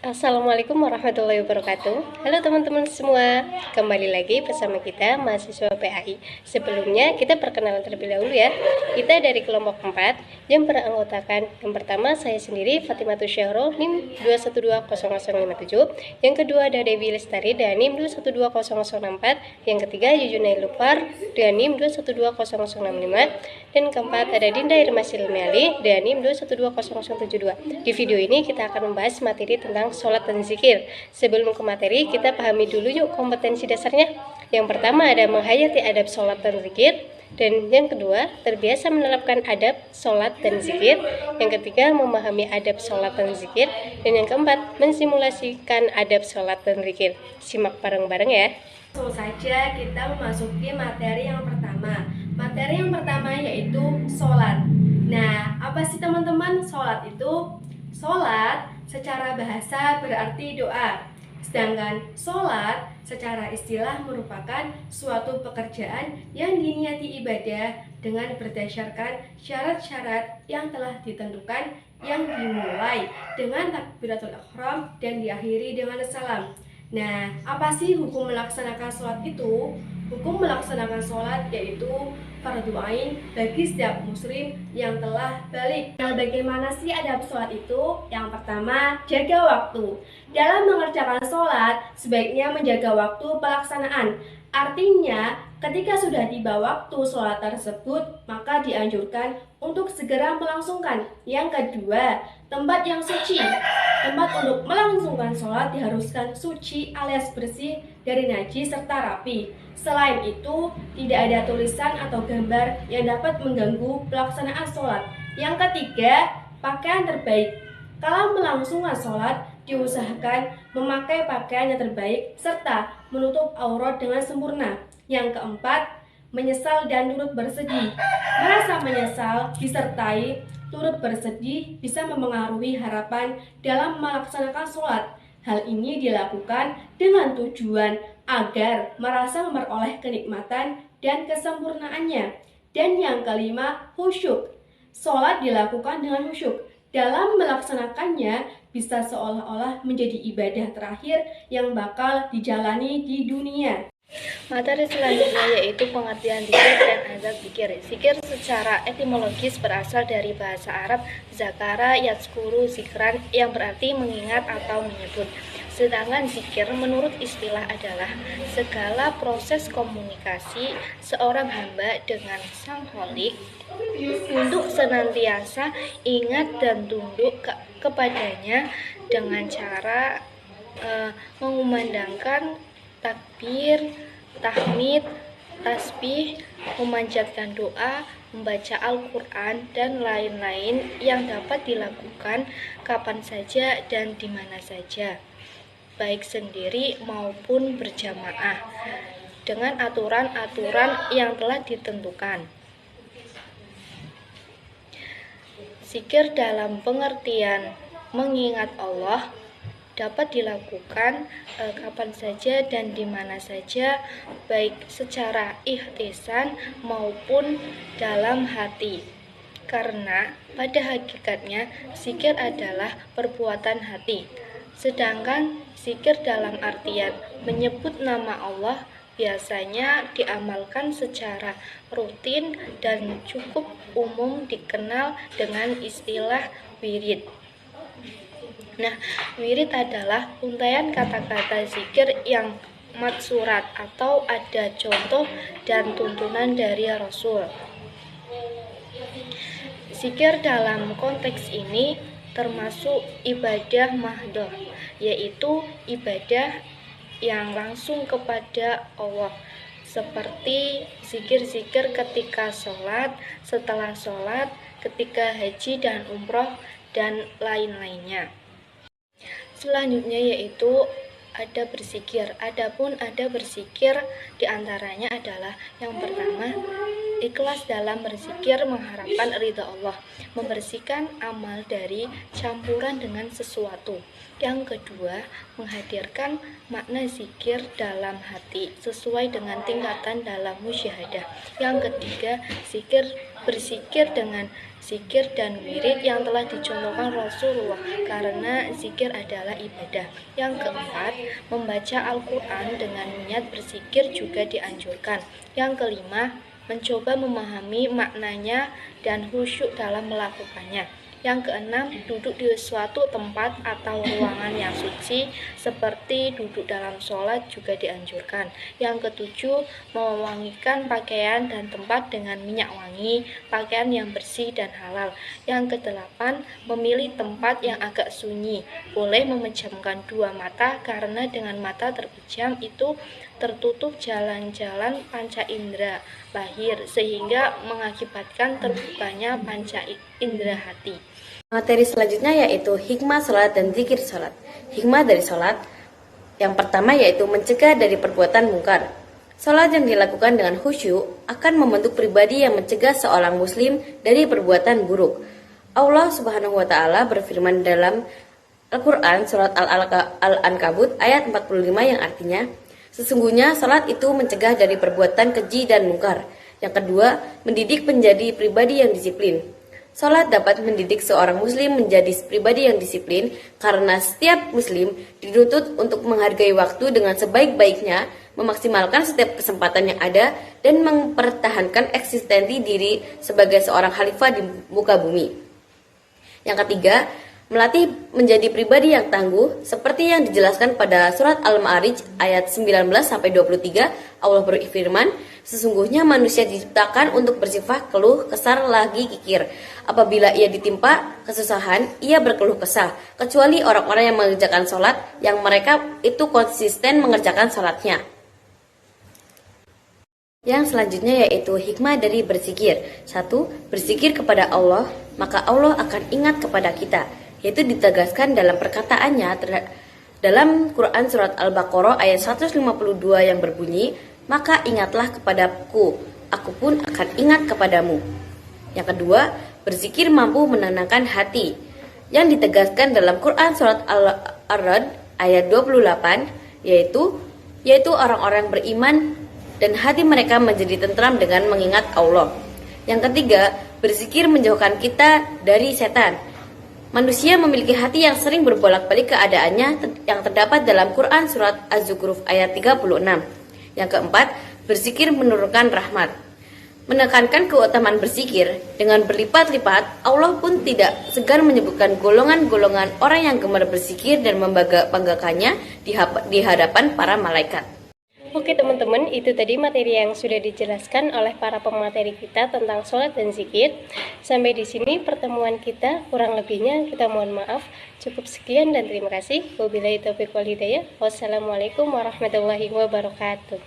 Assalamualaikum warahmatullahi wabarakatuh. Halo teman-teman semua, kembali lagi bersama kita mahasiswa PAI. Sebelumnya kita perkenalan terlebih dahulu ya. Kita dari kelompok 4 yang beranggotakan yang pertama saya sendiri Fatimah Syahrul NIM 2120057, yang kedua ada Dewi Lestari dan NIM 2120064, yang ketiga Yujunai Lufar dan NIM 2120065, dan keempat ada Dinda Irma Silmiali dan NIM 2120072. Di video ini kita akan membahas materi tentang sholat dan zikir. Sebelum ke materi, kita pahami dulu yuk kompetensi dasarnya. Yang pertama ada menghayati adab sholat dan zikir. Dan yang kedua, terbiasa menerapkan adab sholat dan zikir. Yang ketiga, memahami adab sholat dan zikir. Dan yang keempat, mensimulasikan adab sholat dan zikir. Simak bareng-bareng ya. Langsung saja kita memasuki materi yang pertama. Materi yang pertama yaitu sholat. Nah, apa sih teman-teman sholat itu? Sholat secara bahasa berarti doa. Sedangkan sholat secara istilah merupakan suatu pekerjaan yang diniati ibadah dengan berdasarkan syarat-syarat yang telah ditentukan, yang dimulai dengan takbiratul ihram dan diakhiri dengan salam. Nah, apa sih hukum melaksanakan sholat itu? Hukum melaksanakan sholat yaitu fardu ain bagi setiap muslim yang telah balik. Nah, bagaimana sih adab sholat itu? Yang pertama, jaga waktu. Dalam mengerjakan sholat, sebaiknya menjaga waktu pelaksanaan. Artinya, ketika sudah tiba waktu sholat tersebut, maka dianjurkan untuk segera melangsungkan. Yang kedua, tempat yang suci. Tempat untuk melangsungkan sholat diharuskan suci alias bersih dari najis serta rapi. Selain itu, tidak ada tulisan atau gambar yang dapat mengganggu pelaksanaan sholat. Yang ketiga, pakaian terbaik. Kalau melangsungkan sholat, diusahakan memakai pakaian yang terbaik serta menutup aurat dengan sempurna. Yang keempat, menyesal dan turut bersedih. Merasa menyesal disertai turut bersedih bisa memengaruhi harapan dalam melaksanakan sholat. Hal ini dilakukan dengan tujuan agar merasa memperoleh kenikmatan dan kesempurnaannya. Dan yang kelima, khusyuk. Sholat dilakukan dengan khusyuk. Dalam melaksanakannya bisa seolah-olah menjadi ibadah terakhir yang bakal dijalani di dunia. Materi selanjutnya yaitu pengertian zikir dan adab zikir. Zikir secara etimologis berasal dari bahasa Arab zakara yadskuru zikran, yang berarti mengingat atau menyebut. Sedangkan zikir menurut istilah adalah segala proses komunikasi seorang hamba dengan Sang Kholik untuk senantiasa ingat dan tunduk kepadanya dengan cara mengumandangkan takbir, tahmid, tasbih, memanjatkan doa, membaca Al-Quran, dan lain-lain yang dapat dilakukan kapan saja dan di mana saja, baik sendiri maupun berjamaah, dengan aturan-aturan yang telah ditentukan. Zikir dalam pengertian mengingat Allah dapat dilakukan kapan saja dan di mana saja, baik secara ikhtisan maupun dalam hati. Karena pada hakikatnya zikir adalah perbuatan hati. Sedangkan zikir dalam artian menyebut nama Allah biasanya diamalkan secara rutin dan cukup umum dikenal dengan istilah wirid. Nah, wirid adalah untaian kata-kata zikir yang matsurat atau ada contoh dan tuntunan dari Rasul. Zikir dalam konteks ini termasuk ibadah mahdhah, yaitu ibadah yang langsung kepada Allah, seperti zikir-zikir ketika sholat, setelah sholat, ketika haji dan umroh, dan lain-lainnya. Selanjutnya yaitu ada berzikir. Adapun ada berzikir diantaranya adalah yang pertama ikhlas dalam berzikir mengharapkan ridha Allah, membersihkan amal dari campuran dengan sesuatu. Yang kedua, menghadirkan makna zikir dalam hati sesuai dengan tingkatan dalam musyahadah. Yang ketiga, berzikir dengan zikir dan wirid yang telah dicontohkan Rasulullah, karena zikir adalah ibadah. Yang keempat, membaca Al-Quran dengan niat berzikir juga dianjurkan. Yang kelima, mencoba memahami maknanya dan khusyuk dalam melakukannya. Yang keenam, duduk di suatu tempat atau ruangan yang suci seperti duduk dalam sholat juga dianjurkan. Yang ketujuh, mewangikan pakaian dan tempat dengan minyak wangi, pakaian yang bersih dan halal. Yang kedelapan, memilih tempat yang agak sunyi. Boleh memejamkan dua mata karena dengan mata terpejam itu tertutup jalan-jalan panca indera lahir sehingga mengakibatkan terbukanya panca indera hati. Materi selanjutnya yaitu hikmah sholat dan zikir sholat. Hikmah dari sholat yang pertama yaitu mencegah dari perbuatan mungkar. Sholat yang dilakukan dengan khusyuk akan membentuk pribadi yang mencegah seorang muslim dari perbuatan buruk. Allah Subhanahu wa Ta'ala berfirman dalam Al-Quran surat Al-Ankabut ayat 45 yang artinya, sesungguhnya sholat itu mencegah dari perbuatan keji dan mungkar. Yang kedua, mendidik menjadi pribadi yang disiplin. Sholat dapat mendidik seorang muslim menjadi pribadi yang disiplin karena setiap muslim dituntut untuk menghargai waktu dengan sebaik-baiknya, memaksimalkan setiap kesempatan yang ada, dan mempertahankan eksistensi diri sebagai seorang khalifah di muka bumi. Yang ketiga, melatih menjadi pribadi yang tangguh seperti yang dijelaskan pada surat Al-Ma'arij ayat 19-23. Allah berfirman, sesungguhnya manusia diciptakan untuk bersifat keluh kesar lagi kikir. Apabila ia ditimpa kesusahan, ia berkeluh kesah, kecuali orang-orang yang mengerjakan sholat yang mereka itu konsisten mengerjakan sholatnya. Yang selanjutnya yaitu hikmah dari berzikir. 1. Berzikir kepada Allah, maka Allah akan ingat kepada kita, yaitu ditegaskan dalam perkataannya dalam Quran surat Al-Baqarah ayat 152 yang berbunyi, maka ingatlah kepadaku, aku pun akan ingat kepadamu. Yang kedua, berzikir mampu menenangkan hati, yang ditegaskan dalam Quran surat Al-Ra'd ayat 28, yaitu orang-orang beriman dan hati mereka menjadi tentram dengan mengingat Allah. Yang ketiga, berzikir menjauhkan kita dari setan. Manusia memiliki hati yang sering berbolak-balik keadaannya yang terdapat dalam Quran surat Az-Zukhruf ayat 36. Yang keempat, berzikir menurunkan rahmat. Menekankan keutamaan berzikir dengan berlipat-lipat, Allah pun tidak segan menyebutkan golongan-golongan orang yang gemar berzikir dan membanggakannya di hadapan para malaikat. Oke teman-teman, itu tadi materi yang sudah dijelaskan oleh para pemateri kita tentang sholat dan zikir. Sampai di sini pertemuan kita, kurang lebihnya kita mohon maaf. Cukup sekian dan terima kasih. Wabillahi taufiq wal hidayah. Wassalamualaikum warahmatullahi wabarakatuh.